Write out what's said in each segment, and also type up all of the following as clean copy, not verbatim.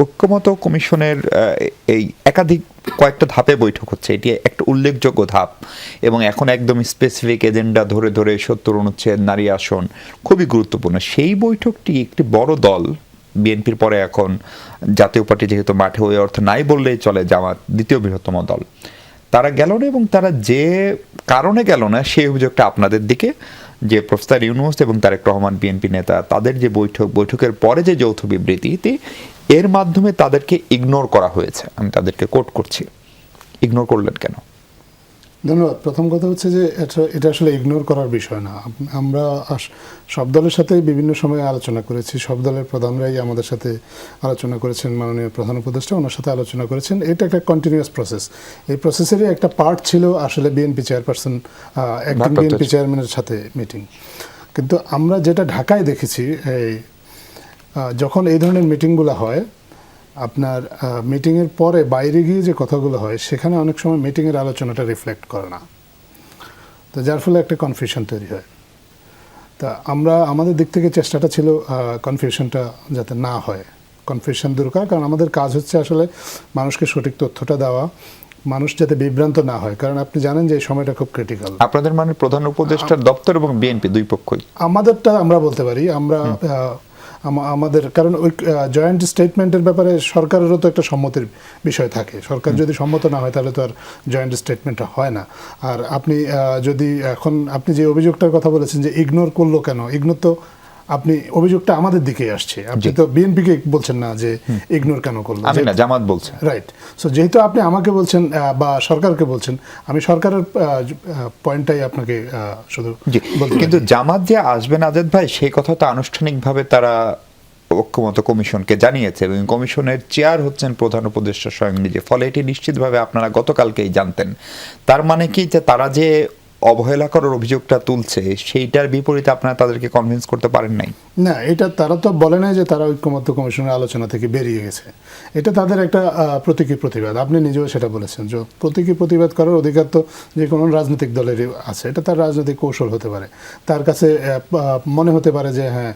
ঐক্যমত্য কমিশনের এই একাধিক কয়েকটা ধাপে বৈঠক হচ্ছে, এটি একটা উল্লেখযোগ্য ধাপ এবং এখন একদম স্পেসিফিক এজেন্ডা ধরে ধরে ৭০ অনুচ্ছেদ, নারী আসন খুবই গুরুত্বপূর্ণ। সেই বৈঠকটি একটি বড় দল বিএনপির পরে এখন জাতীয় পার্টি যেহেতু মাঠে ওই অর্থ নাই বললেই চলে, জামাত দ্বিতীয় বৃহত্তম দল, তারা গেল না এবং তারা যে কারণে গেল না সেই অভিযোগটা আপনাদের দিকে যে প্রফেসর ইউনূস এবং তারেক রহমান বিএনপি নেতা তাদের যে বৈঠকের পরে যে যৌথ বিবৃতিতে এর মাধ্যমে তাদেরকে ইগনোর করা হয়েছে। আমি তাদেরকে কোট করছি, ইগনোর করলেন কেন? ধন্যবাদ। প্রথম কথা হচ্ছে যে এটা আসলে ইগনোর করার বিষয় না। আমরা সব দলের সাথে বিভিন্ন সময়ে আলোচনা করেছি, সব দলের প্রধানরাই আমাদের সাথে আলোচনা করেছেন, মাননীয় প্রধান উপদেষ্টা ওনার সাথে আলোচনা করেছেন। এটা একটা কন্টিনিউয়াস প্রসেস। এই প্রসেসেরই একটা পার্ট ছিল আসলে বিএনপি চেয়ারপারসন, একজন বিএনপি চেয়ারম্যানের সাথে মিটিং। কিন্তু আমরা যেটা ঢাকায় দেখেছি, যখন এই ধরনের মিটিংগুলো হয়, আপনার মিটিংয়ের পরে বাইরে গিয়ে যে কথাগুলো হয় সেখানে অনেক সময় মিটিংয়ের আলোচনাটা রিফ্লেক্ট করে না, তো যার ফলে একটা কনফিউশন তৈরি হয়। তা আমরা আমাদের দিক থেকে চেষ্টাটা ছিল কনফিউশনটা যাতে না হয়, কনফিউশন দূর করা, কারণ আমাদের কাজ হচ্ছে আসলে মানুষকে সঠিক তথ্যটা দেওয়া, মানুষ যাতে বিভ্রান্ত না হয়, কারণ আপনি জানেন যে এই সময়টা খুব ক্রিটিক্যাল। আপনাদের মানে প্রধান উপদেষ্টার দপ্তর এবং বিএনপি দুই পক্ষই? আমাদেরটা আমরা বলতে পারি, আমরা আমাদের, কারণ ওই জয়েন্ট স্টেটমেন্টের ব্যাপারে সরকারেরও তো একটা সম্মতির বিষয় থাকে। সরকার যদি সম্মত না হয় তাহলে তো আর জয়েন্ট স্টেটমেন্টটা হয় না। আর আপনি যদি এখন আপনি যে অভিযোগটার কথা বলেছেন যে ইগনোর করলো কেন, ইগনোর তো আপনি অভিযোগটা আমাদের দিকেই আসছে, আপনি তো বিএনপিকে বলছেন না যে ইগনোর কেন করলো, আমি না, জামাত বলছে। রাইট। সো যেহেতু আপনি আমাকে বলছেন বা সরকারকে বলছেন, আমি সরকারের পয়েন্টটাই আপনাকে শুধু বলতে। কিন্তু জামাত যে আসবে না আজাদ ভাই, সেই কথা তো আনুষ্ঠানিকভাবে তারা ঐক্যমত্য কমিশনকে জানিয়েছে এবং কমিশনের চেয়ার হচ্ছেন প্রধান উপদেষ্টা স্বয়ং নিজে, ফলে এটি নিশ্চিতভাবে আপনারা গতকালকেই জানতেন। তার মানে কি যে তারা যে অবহেলা করার অভিযোগটা তুলছে সেইটার বিপরীতে আপনারা তাদেরকে কনভিন্স করতে পারেন নাই? না, এটা তারা তো বলে নাই যে তারা ঐক্যমত্য কমিশনের আলোচনা থেকে বেরিয়ে গেছে। এটা তাদের একটা প্রতীকী প্রতিবাদ। আপনি নিজেও সেটা বলেছেন যে প্রতীকী প্রতিবাদ করার অধিকার তো যে কোনো রাজনৈতিক দলেরই আছে। এটা তার রাজনৈতিক কৌশল হতে পারে, তার কাছে মনে হতে পারে যে হ্যাঁ,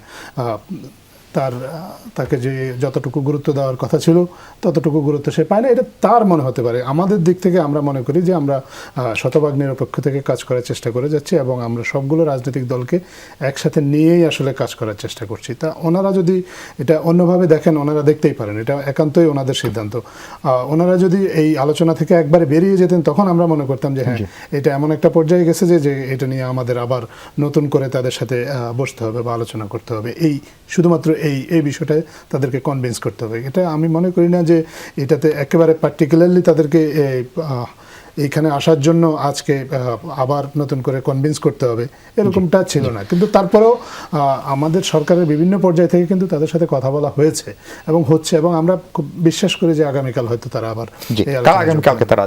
তাকে যে যতটুকু গুরুত্ব দেওয়ার কথা ছিল ততটুকু গুরুত্ব সে পায় না, এটা তার মনে হতে পারে। আমাদের দিক থেকে আমরা মনে করি যে আমরা শতভাগ নিরপেক্ষ থেকে কাজ করার চেষ্টা করে যাচ্ছি এবং আমরা সবগুলো রাজনৈতিক দলকে একসাথে নিয়েই আসলে কাজ করার চেষ্টা করছি। তা ওনারা যদি এটা অন্যভাবে দেখেন, ওনারা দেখতেই পারেন, এটা একান্তই ওনাদের সিদ্ধান্ত। ওনারা যদি এই আলোচনা থেকে একবারে বেরিয়ে যেতেন তখন আমরা মনে করতাম যে হ্যাঁ, এটা এমন একটা পর্যায়ে গেছে যে এটা নিয়ে আমাদের আবার নতুন করে তাদের সাথে বসতে হবে বা আলোচনা করতে হবে, এই শুধুমাত্র এই বিষয়টায় তাদেরকে কনভিন্স করতে হবে। এটা আমি মনে করি না যে এটাতে একেবারে পার্টিকুলারলি তাদেরকে এইখানে আসার জন্য আজকে আবার নতুন করে কনভিন্স করতে হবে, এরকমটা ছিল না। কিন্তু তারপরেও আমাদের সরকারের বিভিন্ন পর্যায় থেকে কিন্তু তাদের সাথে কথা বলা হয়েছে এবং হচ্ছে, এবং আমরা খুব বিশ্বাস করি যে আগামীকাল হয়তো তারা আবার আগামীকালকে তারা